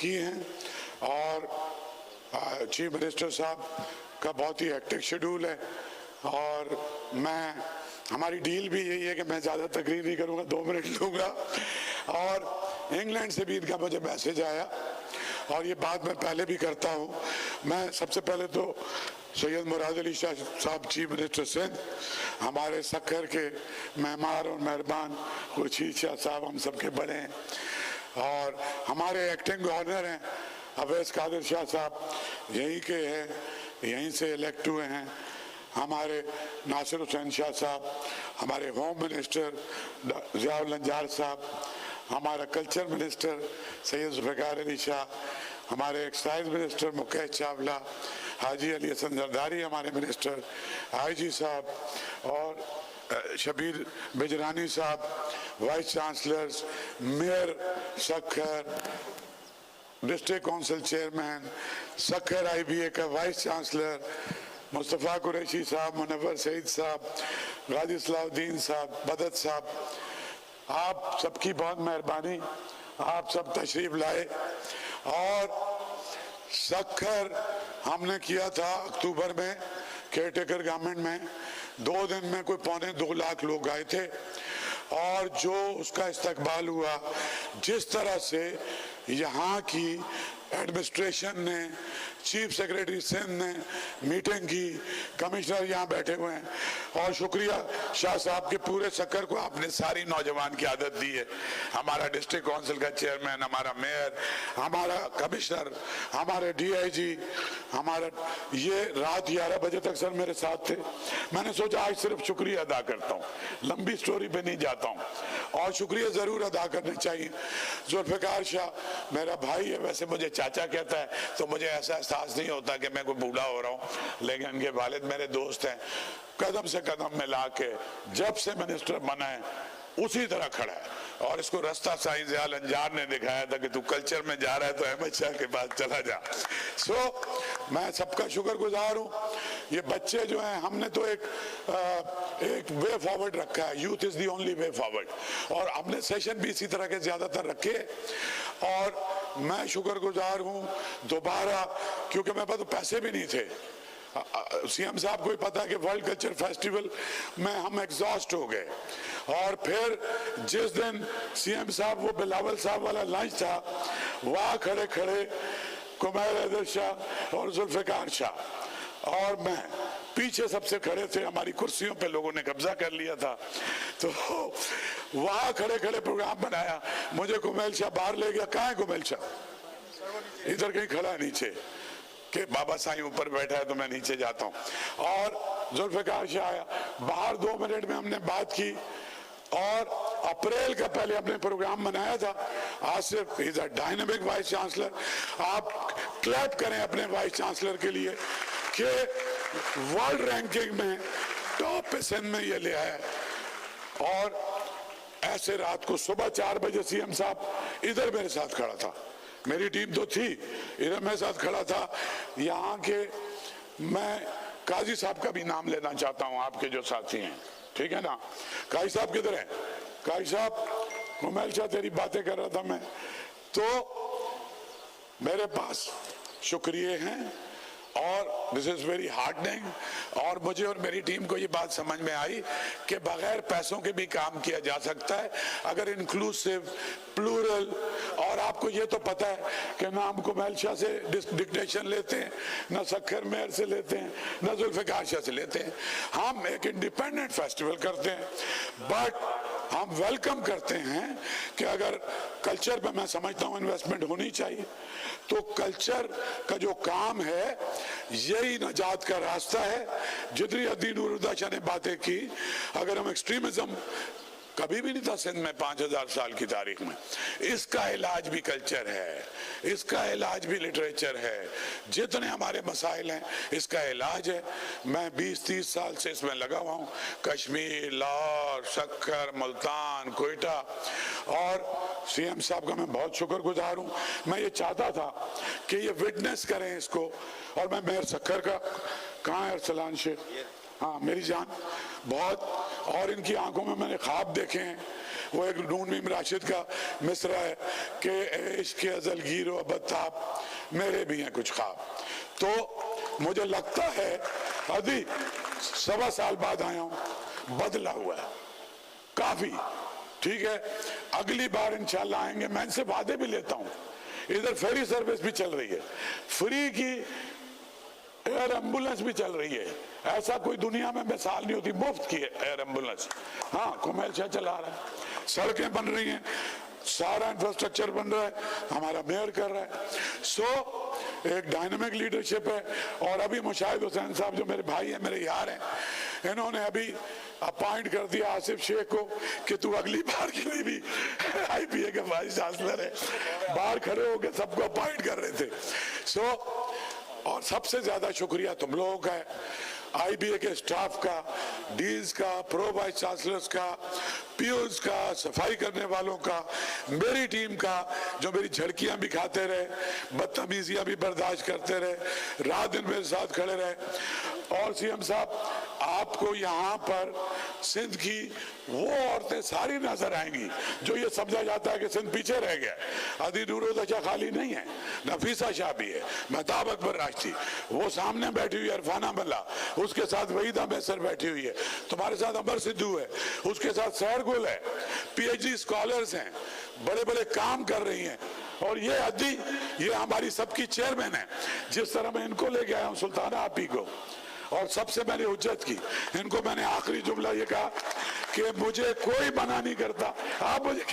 की हैं। और चीफ मिनिस्टर साहब का बहुत ही हेक्टिक शेड्यूल है और हमारी डील भी यही है कि मैं ज़्यादा तकरीर नहीं करूँगा, 2 मिनट लूँगा। और इंग्लैंड से भी इनका मुझे मैसेज आया और ये बात मैं पहले भी करता हूँ। मैं सबसे पहले तो सैयद मुराद अली शाह साहब चीफ मिनिस्टर सिंध, हमारे सक्खर के मेहमान और मेहरबान खुर्शीद शाह साहब हम सबके बड़े हैं, और हमारे एक्टिंग गवर्नर हैं अवैस कादिर शाह साहब, यहीं के हैं, यहीं से इलेक्ट हुए हैं। हमारे नासिर हुसैन शाह साहब, हमारे होम मिनिस्टर ज़ियाउल लंजार साहब, हमारा कल्चर मिनिस्टर सैयद जुल्फ़िकार अली शाह, हमारे एक्साइज मिनिस्टर मुकेश चावला, हाजी अली हसन जरदारी हमारे मिनिस्टर, IG साहब और शबीर बिजरानी साहब, vice chancellors, mayor Sukkur, district council chairman Sukkur IBA का वाइस चांसलर मुस्तफ़ा कुरैशी साहब, मुनव्वर सईद साहब, गाजी सलाउद्दीन साहब, बदत साहब, आप सबकी बहुत मेहरबानी, आप सब तशरीफ लाए। और सक्खर हमने किया था अक्टूबर में केयर टेकर गवर्नमेंट में, 2 दिन में कोई 2.25 लाख लोग आए थे और जो उसका इस्तकबाल हुआ, जिस तरह से यहाँ की एडमिनिस्ट्रेशन ने, चीफ सेक्रेटरी सिंध ने मीटिंग की, कमिश्नर यहाँ बैठे हुए हैं, और शुक्रिया शाह साहब के पूरे सक्खर को आपने सारी नौजवान की आदत दी है। हमारा डिस्ट्रिक्ट काउंसिल का चेयरमैन, हमारा मेयर, हमारा कमिश्नर, हमारे DIG, हमारा ये रात 11 बजे तक सर मेरे साथ थे। मैंने सोचा आज सिर्फ शुक्रिया अदा करता हूँ, लंबी स्टोरी पे नहीं जाता हूँ, और शुक्रिया ज़रूर अदा करने चाहिए। जुल्फ़िकार शाह मेरा भाई है, वैसे मुझे चाचा कहता है तो मुझे ऐसा एहसास नहीं होता कि मैं कोई बूढ़ा हो रहा हूँ, लेकिन इनके वालिद मेरे दोस्त हैं। कदम से कदम मिला के जब से मिनिस्टर बना है उसी तरह खड़ा है, और इसको रास्ता साईं ज़ियाउल लंजार ने दिखाया था कि तू कल्चर में जा रहा है तो अहमद शाह के पास चला जा। मैं सबका शुक्रगुजार हूँ। ये बच्चे जो हैं, हमने तो एक वे फॉरवर्ड रखा है, youth is the only way forward, और हमने सेशन भी इसी तरह के ज्यादातर रखे। और मैं शुक्रगुजार हूँ दोबारा, क्योंकि मेरे पास तो पैसे भी नहीं थे। CM साहब को भी पता है कि वर्ल्ड कल्चर फेस्टिवल में हम एग्जॉस्ट हो गए, और फिर जिस दिन CM साहब वो बिलावल साहब वाला लंच था, वहाँ खड़े खड़े कुमैर हैदर शाह और जुल्फ़िकार शाह और मैं पीछे सबसे खड़े थे, हमारी कुर्सियों पे लोगों ने कब्जा कर लिया था, तो वहाँ खड़े खड़े प्रोग्राम बनाया। मुझे कुमैल शाह बाहर ले गया, कहाँ है कुमैल शाह? इधर कहीं खड़ा है नीचे, कि बाबा साईं ऊपर बैठा है तो मैं नीचे जाता हूँ। और जुल्फ़िकार शाह आया, बाहर 2 मिनट में हमने बात की, और अप्रैल का पहले हमने प्रोग्राम बनाया था। Asif is a dynamic vice chancellor, आप क्लैप करें अपने वाइस चांसलर के लिए कि वर्ल्ड रैंकिंग में टॉप पे सिंध में ये ले आया। और ऐसे रात को सुबह 4 बजे CM साहब इधर मेरे साथ खड़ा था, मेरी टीम तो थी, इधर मेरे साथ खड़ा था। यहाँ के मैं काजी साहब का भी नाम लेना चाहता हूँ, आपके जो साथी हैं, ठीक है ना? काजी साहब किधर है? काजी साहब, कुमैल शाह तेरी बातें कर रहा था मैं, तो मेरे पास शुक्रिया हैं, और दिस इज वेरी हार्डनिंग। और मुझे और मेरी टीम को ये बात समझ में आई कि बगैर पैसों के भी काम किया जा सकता है, अगर इंक्लूसिव, प्लूरल। और आपको ये तो पता है कि ना हम कुमैल शाह से डिक्टेशन लेते हैं, ना सक्खर मेयर से लेते हैं, ना जुल्फ़िकार शाह से लेते हैं। हम एक इंडिपेंडेंट फेस्टिवल करते हैं, बट हम वेलकम करते हैं कि अगर कल्चर पे मैं समझता हूँ इन्वेस्टमेंट होनी चाहिए, तो कल्चर का जो काम है यही नजात का रास्ता है। जितनी अदीन उर्दा शाह ने बातें की, अगर हम एक्सट्रीमिज्म कभी भी नहीं था सिंध में 5000 साल की तारीख में, इसका इलाज भी कल्चर है, इसका इलाज भी लिटरेचर है। जितने हमारे मसाइल हैं इसका इलाज है। मैं 20-30 साल से इसमें लगा हुआ हूँ, कश्मीर, लाहौर, सक्खर, मुल्तान, कोयटा। और CM साहब का मैं बहुत शुक्रगुजार हूँ। मैं ये चाहता था कि ये विटनेस करें इसको, और मैं मेयर सक्खर का, कहाँ है अरसलान शेख? हाँ मेरी जान, बहुत, और इनकी आंखों में मैंने ख्वाब देखे हैं, वो एक नून मीम राशिद का मिसरा है कि इश्क अज़ल गिरो बत्ताब मेरे भी हैं कुछ ख्वाब। तो मुझे लगता है अभी 1.25 साल बाद आया हूं, बदला हुआ है काफी। ठीक है, अगली बार इंशाल्लाह आएंगे। मैं इनसे वादे भी लेता हूं। इधर फेरी सर्विस भी चल रही है, फ्री की एयर एम्बुलेंस भी चल रही है। ऐसा कोई दुनिया में मिसाल नहीं होती, मुफ्त की एयर एम्बुलेंस। हाँ, कुमैल शाह चला रहा है, सड़कें बन रही हैं, सारा इंफ्रास्ट्रक्चर बन रहा है, हमारा मेयर कर रहा है। सो एक डायनामिक लीडरशिप है। और अभी मुशाहिद हुसैन साहब जो मेरे भाई हैं, मेरे यार हैं, इन्होंने अभी अपॉइंट कर दिया आसिफ शेख को कि तू अगली बार के लिए भी IPA के वाइस चांसलर है। बाहर खड़े होकर सबको अपॉइंट कर रहे थे। सो और सबसे ज्यादा शुक्रिया तुम लोगों का है, IBA के स्टाफ का, डीन्स का, प्रो वाइस चांसलर्स का, पीओस का, सफाई करने वालों का, मेरी टीम का जो मेरी झड़कियां भी खाते रहे, बदतमीजियां भी बर्दाश्त करते रहे, रात दिन मेरे साथ खड़े रहे। और CM साहब, आपको यहाँ पर सिंध की वो औरतें सारी नजर आएंगी जो ये समझा जाता है कि सिंध पीछे रह गया। अदी नूरुद्दीन खाली नहीं है, नफीसा शाह भी है, महताब अकबर राष्ट्री, वो सामने बैठी हुई है, अरफाना मल्ला, उसके साथ वहीदा मैसर बैठी हुई है, तुम्हारे साथ अमर सिद्धू है, उसके साथ सैर गुल है, PhD स्कॉलर्स हैं, बड़े बड़े काम कर रही हैं। और ये अदी, ये हमारी सबकी चेयरमैन है। जिस तरह मैं इनको लेके आया हूँ सुल्ताना आपी को, और सबसे मैंने हुज्जत की, इनको मैंने आखिरी जुमला ये कहा कि मुझे कोई मना नहीं करता, आप मुझे